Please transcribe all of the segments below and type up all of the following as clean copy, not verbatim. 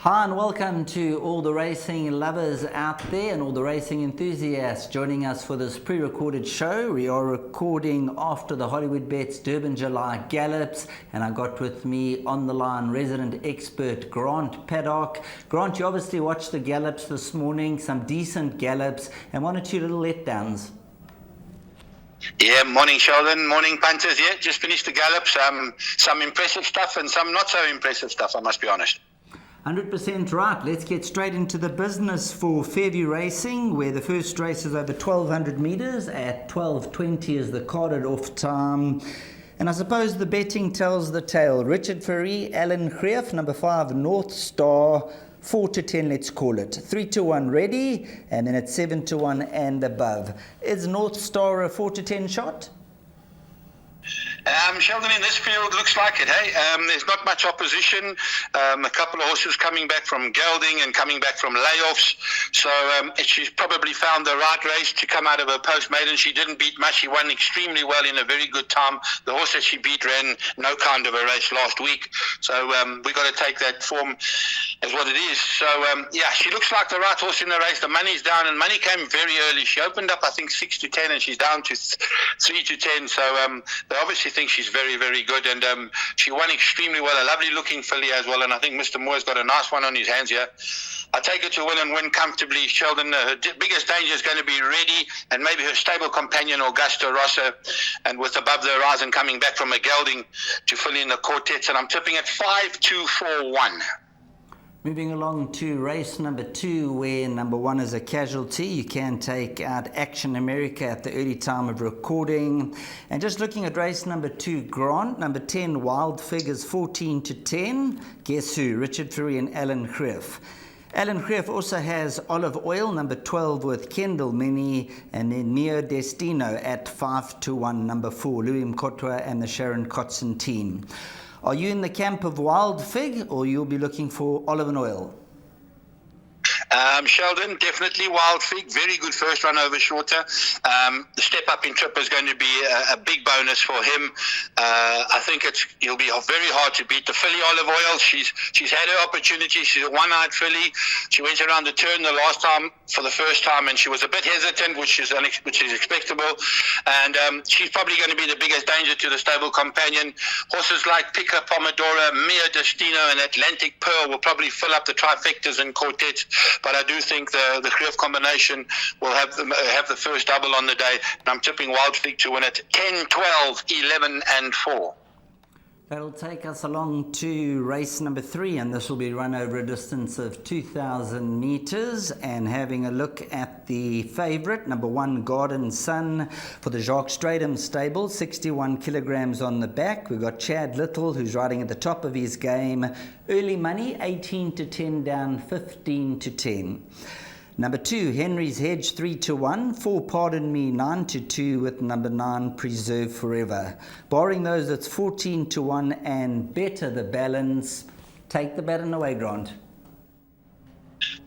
Hi and welcome to all the racing lovers out there and all the racing enthusiasts joining us for this pre-recorded show. We are recording after the Hollywoodbets Durbanville Gallops, and I got with me on the line resident expert Grant Paddock. Grant, you obviously watched the Gallops this morning, some decent Gallops and one or two little letdowns. Yeah, morning Sheldon, morning punters. Yeah, just finished the Gallops. Some impressive stuff and some not so impressive stuff, I must be honest. 100% right. Let's get straight into the business for Fairview Racing, where the first race is over 1,200 metres at 12:20 is the carded off time. And I suppose the betting tells the tale. Richard Ferry, Alan Greef, number 5, North Star, 4-10, let's call it. 3-1 ready, and then it's 7-1 and above. Is North Star a 4-10 shot? Sheldon, in this field, looks like it, hey? There's not much opposition. A couple of horses coming back from gelding and coming back from layoffs. So she's probably found the right race to come out of her post-maiden. She didn't beat much. She won extremely well in a very good time. The horse that she beat ran no kind of a race last week. So we got to take that form as what it is. So, yeah, she looks like the right horse in the race. The money's down, and money came very early. She opened up, I think, 6-10, and she's down to 3-10. So they obviously think she's very, very good, and she won extremely well. A lovely looking filly as well, and I think Mr. Moore's got a nice one on his hands here. I take her to win and win comfortably. Sheldon, her biggest danger is going to be Ready and maybe her stable companion Augusta Rosso, and with Above the Horizon coming back from a gelding to fill in the quartets, and I'm tipping at 5-2-4-1. Moving along to race number 2, where number 1 is a casualty. You can take out Action America at the early time of recording. And just looking at race number 2, Grant, number 10, Wild Figures, 14-10. Guess who? Richard Ferry and Alan Greef. Alan Greef also has Olive Oil, number 12, with Kendall Mini, and then Neo Destino at 5-1, number 4, Louis Mkotwa and the Sharon Kotzen team. Are you in the camp of Wild Fig, or you'll be looking for Olive and Oil? Sheldon, definitely Wild Fig. Very good first run over shorter. The step up in trip is going to be a big bonus for him. I think he'll be very hard to beat. The filly Olive Oil, she's had her opportunity. She's a one-eyed filly. She went around the turn the last time for the first time, and she was a bit hesitant, which is expectable. And she's probably going to be the biggest danger to the stable companion. Horses like Pica Pomodoro, Mia Destino, and Atlantic Pearl will probably fill up the trifectas and quartets. But I do think the Greef combination will have the first double on the day. And I'm tipping Wild Fig to win it 10, 12, 11 and 4. That'll take us along to race number 3, and this will be run over a distance of 2,000 metres. And having a look at the favourite, number 1, Garden Sun, for the Jacques Stratum stable, 61 kilograms on the back. We've got Chad Little, who's riding at the top of his game. Early money, 18-10 down, 15-10. Number 2, Henry's Hedge, 3-1. 4, Pardon Me, 9-2, with number 9, Preserve Forever. Barring those, it's 14-1 and better the balance. Take the baton away, Grant.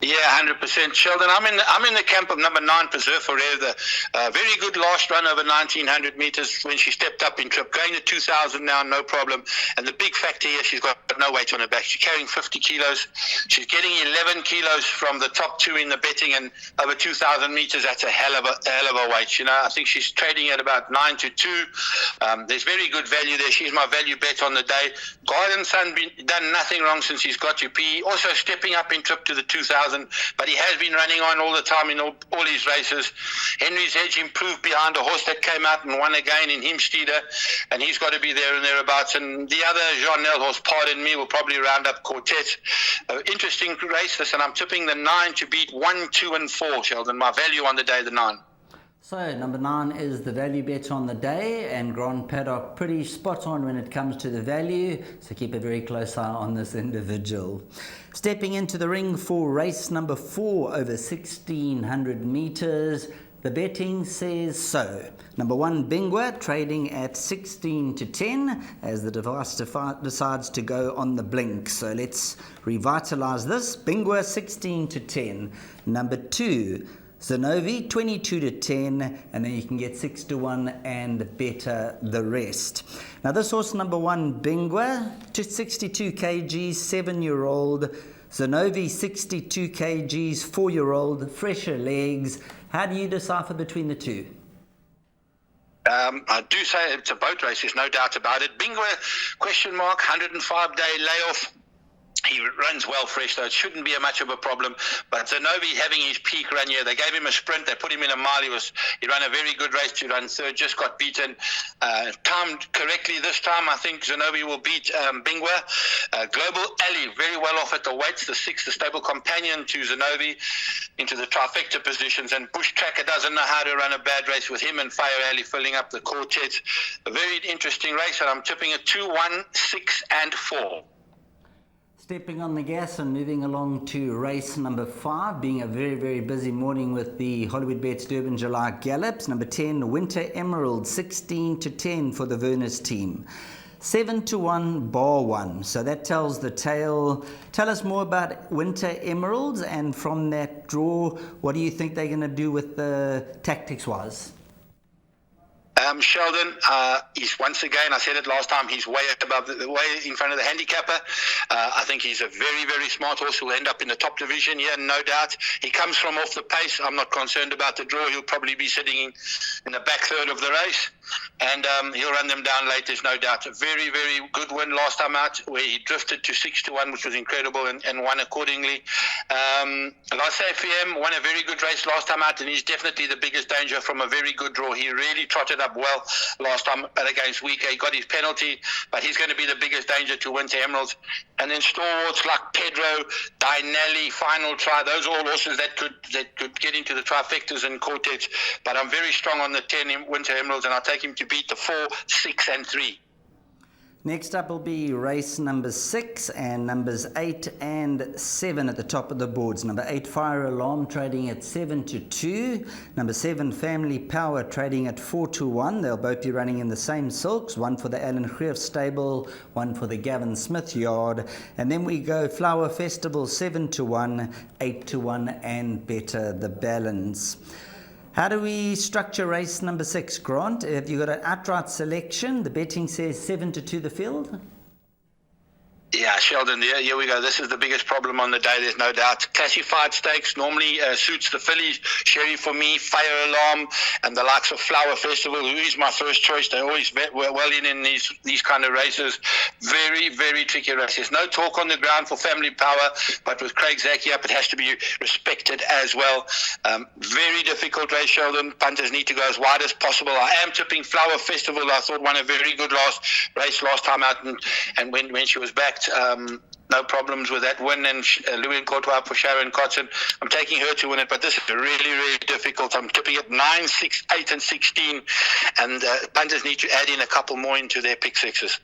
Yeah, 100%. Sheldon, I'm in the camp of number 9, Preserve Forever. Very good last run over 1,900 metres when she stepped up in trip. Going to 2,000 now, no problem. And the big factor here, she's got no weight on her back. She's carrying 50 kilos. She's getting 11 kilos from the top 2 in the betting, and over 2,000 metres, that's a hell of a weight. You know, I think she's trading at about 9-2. There's very good value there. She's my value bet on the day. Garden Sun done nothing wrong since he's got to P. Also stepping up in trip to the 2,000. But he has been running on all the time in all his races. Henry's Hedge improved behind a horse that came out and won again in Himstede, and he's got to be there and thereabouts. And the other Jean-Nel horse, Pardon Me, will probably round up quartet. Interesting race this, and I'm tipping the 9 to beat 1, 2 and 4, Sheldon. My value on the day, the 9. So, number 9 is the value bet on the day, and Grant Paddock pretty spot on when it comes to the value, so keep a very close eye on this individual. Stepping into the ring for race number 4 over 1,600 metres, the betting says so. Number 1, Bingwa, trading at 16-10 as the device decides to go on the blink. So let's revitalise this. Bingwa, 16-10. Number 2, Zenovi, 22-10, and then you can get 6-1 and better the rest. Now this horse, number 1, Bingwa, to 62 kg, 7-year-old, Zanovi, 62 kgs, 4-year-old, fresher legs. How do you decipher between the two? I do say it's a boat race, there's no doubt about it. Bingwa, question mark, 105-day layoff. He runs well fresh, so it shouldn't be much of a problem. But Zanovi having his peak run here, they gave him a sprint, they put him in a mile. He ran a very good race to run third, just got beaten. Timed correctly this time, I think Zanovi will beat Bingwa. Global Ali, very well off at the weights, the sixth, the stable companion to Zanovi into the trifecta positions. And Bush Tracker doesn't know how to run a bad race with him and Fire Ali filling up the quartets. A very interesting race, and I'm tipping it 2, 1, 6, and 4. Stepping on the gas and moving along to race number 5, being a very, very busy morning with the Hollywoodbets Durbanville Gallops. Number 10, Winter Emerald, 16-10 for the Vernus team. 7-1, bar 1. So that tells the tale. Tell us more about Winter Emeralds, and from that draw, what do you think they're going to do with the tactics-wise? Sheldon, he's once again, I said it last time, he's way above, way in front of the handicapper. I think he's a very, very smart horse who will end up in the top division here, no doubt. He comes from off the pace. I'm not concerned about the draw. He'll probably be sitting in the back third of the race, and he'll run them down late, there's no doubt. A very, very good win last time out, where he drifted to 6-1, which was incredible, and won accordingly. Lasse FM won a very good race last time out, and he's definitely the biggest danger from a very good draw. He really trotted up well last time against Wika. He got his penalty, but he's going to be the biggest danger to Winter Emeralds. And then stalwarts like Pedro, Dinelli, Final Try, those are all horses that could get into the trifectas and quartets. But I'm very strong on the 10 Winter Emeralds, and I'll take him to beat the 4, 6, and 3. Next up will be race number 6 and numbers 8 and 7 at the top of the boards. Number 8, Fire Alarm, trading at 7-2. Number 7, Family Power, trading at 4-1. They'll both be running in the same silks. One for the Alan Greef stable, one for the Gavin Smith yard. And then we go Flower Festival, 7-1, 8-1, and Better the Balance. How do we structure race number 6, Grant? Have you got an outright selection? The betting says 7-2 the field. Yeah, Sheldon, here we go. This is the biggest problem on the day, there's no doubt. Classified stakes normally suits the fillies. Sherry for me, Fire Alarm, and the likes of Flower Festival, who is my first choice. They're always well in these kind of races. Very, very tricky races. No talk on the ground for Family Power, but with Craig Zaki up, it has to be respected as well. Very difficult race, Sheldon. Punters need to go as wide as possible. I am tipping Flower Festival. I thought won a very good race last time out, and when she was backed, no problems with that win, and Louis and Courtois for Sharon Cotton. I'm taking her to win it, but this is really, really difficult. I'm tipping it 9, 6, 8, and 16, and punters need to add in a couple more into their pick sixes.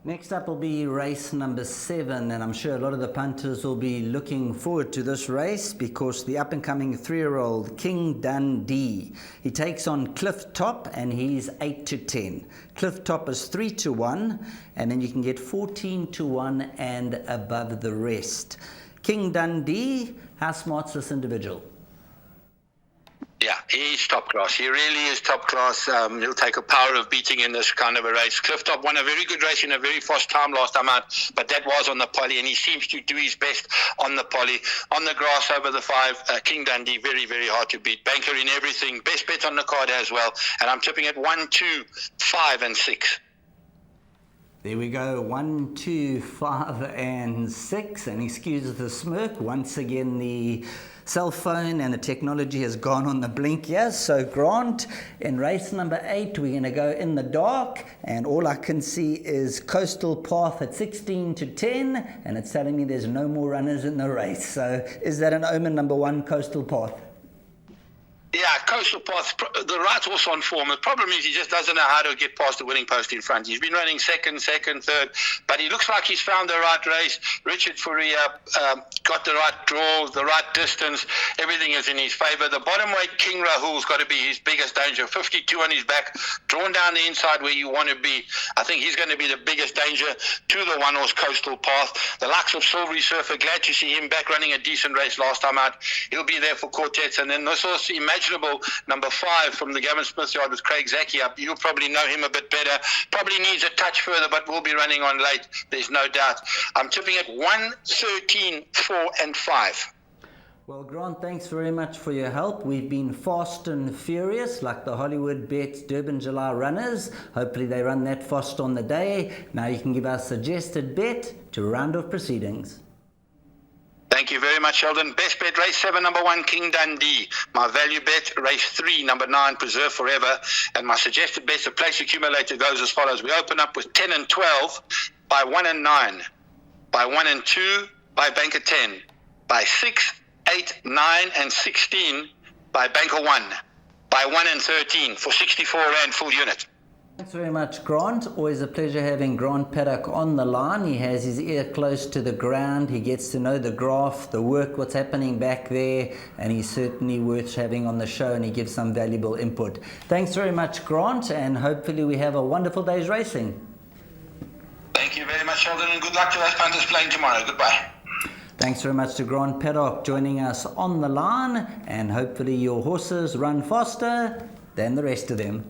Next up will be race number 7, and I'm sure a lot of the punters will be looking forward to this race because the up-and-coming 3-year-old King Dundee, he takes on Cliff Top, and he's 8-10. Cliff Top is 3-1, and then you can get 14-1 and above the rest. King Dundee, how smart's this individual? Yeah, he's top class. He really is top class. He'll take a power of beating in this kind of a race. Clifftop won a very good race in a very fast time last time out, but that was on the poly, and he seems to do his best on the poly. On the grass over the 5, King Dundee, very, very hard to beat. Banker in everything. Best bet on the card as well. And I'm tipping at 1, 2, 5, and 6. There we go, 1, 2, 5, and 6. And excuse the smirk. Once again, the cell phone and the technology has gone on the blink here. So Grant, in race number 8, we're going to go in the dark, and all I can see is Coastal Path at 16-10, and it's telling me there's no more runners in the race. So is that an omen, number 1, Coastal Path? Yeah, Coastal Path, the right horse on form. The problem is he just doesn't know how to get past the winning post in front. He's been running second, third, but he looks like he's found the right race. Richard Faria got the right draw, the right distance. Everything is in his favour. The bottom weight, King Rahul's got to be his biggest danger. 52 on his back, drawn down the inside where you want to be. I think he's going to be the biggest danger to the one horse Coastal Path. The likes of Silvery Surfer, glad to see him back running a decent race last time out. He'll be there for quartets. And then this horse, Imaginable, for number 5 from the Gavin Smith yard with Craig Zaki up. You'll probably know him a bit better. Probably needs a touch further, but will be running on late. There's no doubt. I'm tipping at 1, 13, 4 and 5. Well, Grant, thanks very much for your help. We've been fast and furious like the Hollywoodbets Durbanville runners. Hopefully they run that fast on the day. Now you can give our suggested bet to round off proceedings. Thank you very much, Sheldon. Best bet, race 7, number 1, King Dundee. My value bet, race 3, number 9, Preserve Forever. And my suggested bet, the place accumulator, goes as follows. We open up with 10 and 12, by 1 and 9, by 1 and 2, by banker 10, by 6, 8, 9 and 16, by banker 1, by 1 and 13 for 64 Rand full unit. Thanks very much, Grant. Always a pleasure having Grant Paddock on the line. He has his ear close to the ground. He gets to know the graph, the work, what's happening back there, and he's certainly worth having on the show, and he gives some valuable input. Thanks very much, Grant, and hopefully we have a wonderful day's racing. Thank you very much, Sheldon, and good luck to those punters playing tomorrow. Goodbye. Thanks very much to Grant Paddock joining us on the line, and hopefully your horses run faster than the rest of them.